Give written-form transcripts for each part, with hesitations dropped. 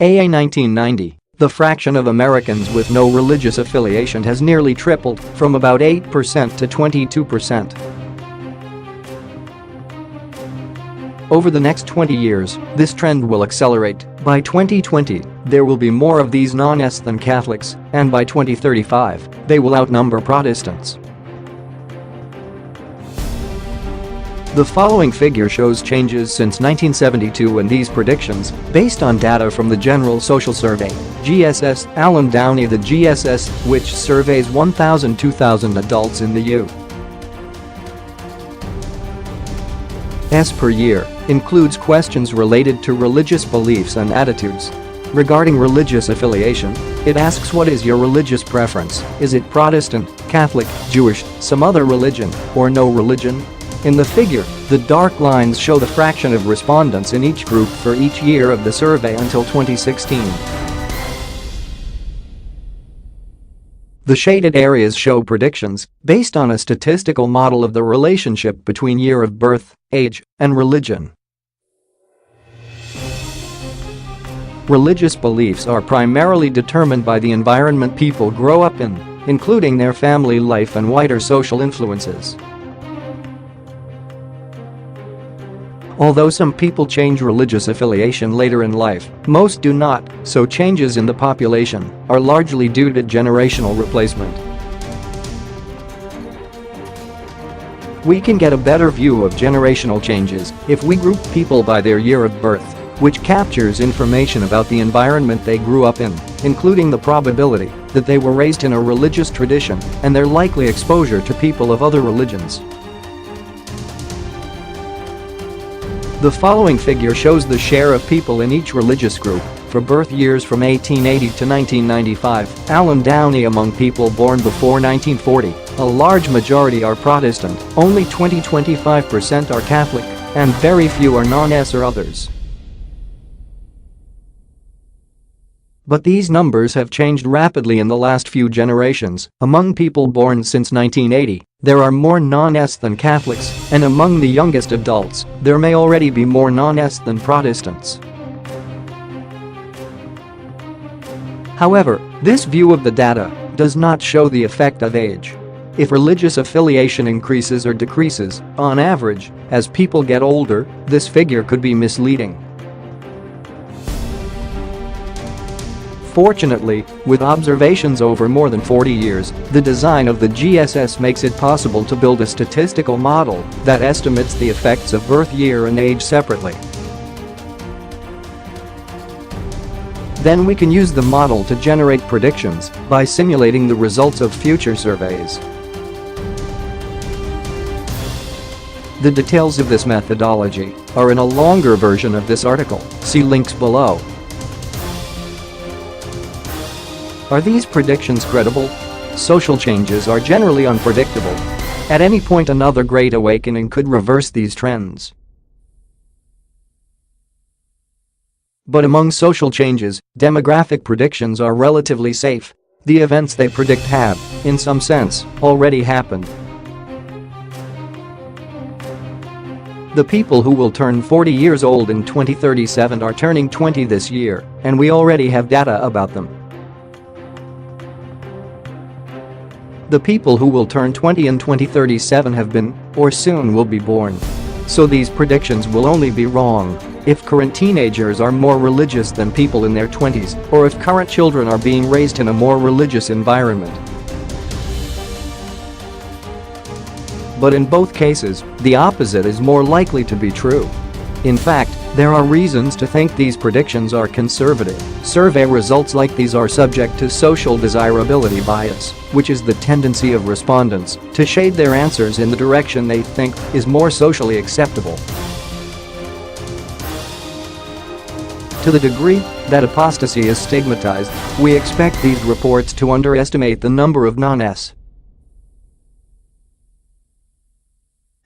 AA 1990, the fraction of Americans with no religious affiliation has nearly tripled from about 8% to 22%. Over the next 20 years, this trend will accelerate. By 2020, there will be more of these non-S than Catholics, and by 2035, they will outnumber Protestants. The following figure shows changes since 1972 and these predictions, based on data from the General Social Survey, GSS, Alan Downey. The GSS, which surveys 1,000–2,000 adults in the U.S. per year, includes questions related to religious beliefs and attitudes. Regarding religious affiliation, it asks, what is your religious preference? Is it Protestant, Catholic, Jewish, some other religion, or no religion? In the figure, the dark lines show the fraction of respondents in each group for each year of the survey until 2016. The shaded areas show predictions based on a statistical model of the relationship between year of birth, age, and religion. Religious beliefs are primarily determined by the environment people grow up in, including their family life and wider social influences. Although some people change religious affiliation later in life, most do not, so changes in the population are largely due to generational replacement. We can get a better view of generational changes if we group people by their year of birth, which captures information about the environment they grew up in, including the probability that they were raised in a religious tradition and their likely exposure to people of other religions. The following figure shows the share of people in each religious group for birth years from 1880 to 1995. Alan Downey. Among people born before 1940, a large majority are Protestant, only 20–25% are Catholic, and very few are non-S or others. But these numbers have changed rapidly in the last few generations. Among people born since 1980, there are more non-S than Catholics, and among the youngest adults, there may already be more non-S than Protestants. However, this view of the data does not show the effect of age. If religious affiliation increases or decreases, on average, as people get older, this figure could be misleading. Fortunately, with observations over more than 40 years, the design of the GSS makes it possible to build a statistical model that estimates the effects of birth year and age separately. Then we can use the model to generate predictions by simulating the results of future surveys. The details of this methodology are in a longer version of this article, see links below. Are these predictions credible? Social changes are generally unpredictable. At any point, another great awakening could reverse these trends. But among social changes, demographic predictions are relatively safe. The events they predict have, in some sense, already happened. The people who will turn 40 years old in 2037 are turning 20 this year, and we already have data about them. The people who will turn 20 in 2037 have been, or soon will be born. So these predictions will only be wrong if current teenagers are more religious than people in their 20s, or if current children are being raised in a more religious environment. But in both cases, the opposite is more likely to be true. In fact, there are reasons to think these predictions are conservative. Survey results like these are subject to social desirability bias, which is the tendency of respondents to shade their answers in the direction they think is more socially acceptable. To the degree that apostasy is stigmatized, we expect these reports to underestimate the number of non-S.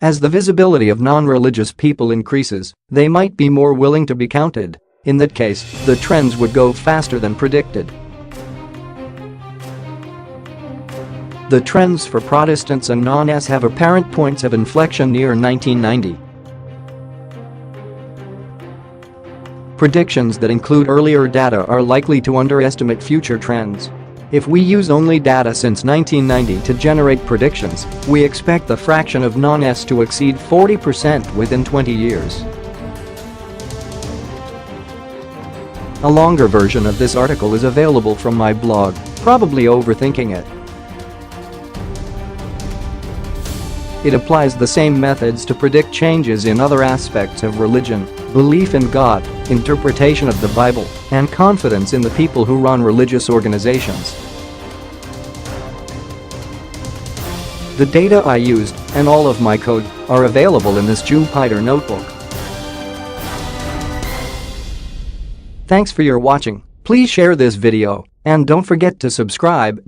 As the visibility of non-religious people increases, they might be more willing to be counted. In that case, the trends would go faster than predicted. The trends for Protestants and non-S have apparent points of inflection near 1990. Predictions that include earlier data are likely to underestimate future trends. If we use only data since 1990 to generate predictions, we expect the fraction of non-S to exceed 40% within 20 years. A longer version of this article is available from my blog, Probably Overthinking It. It applies the same methods to predict changes in other aspects of religion, belief in God, interpretation of the Bible, and confidence in the people who run religious organizations. The data I used, and all of my code, are available in this Jupyter notebook. Thanks for your watching. Please share this video, and don't forget to subscribe.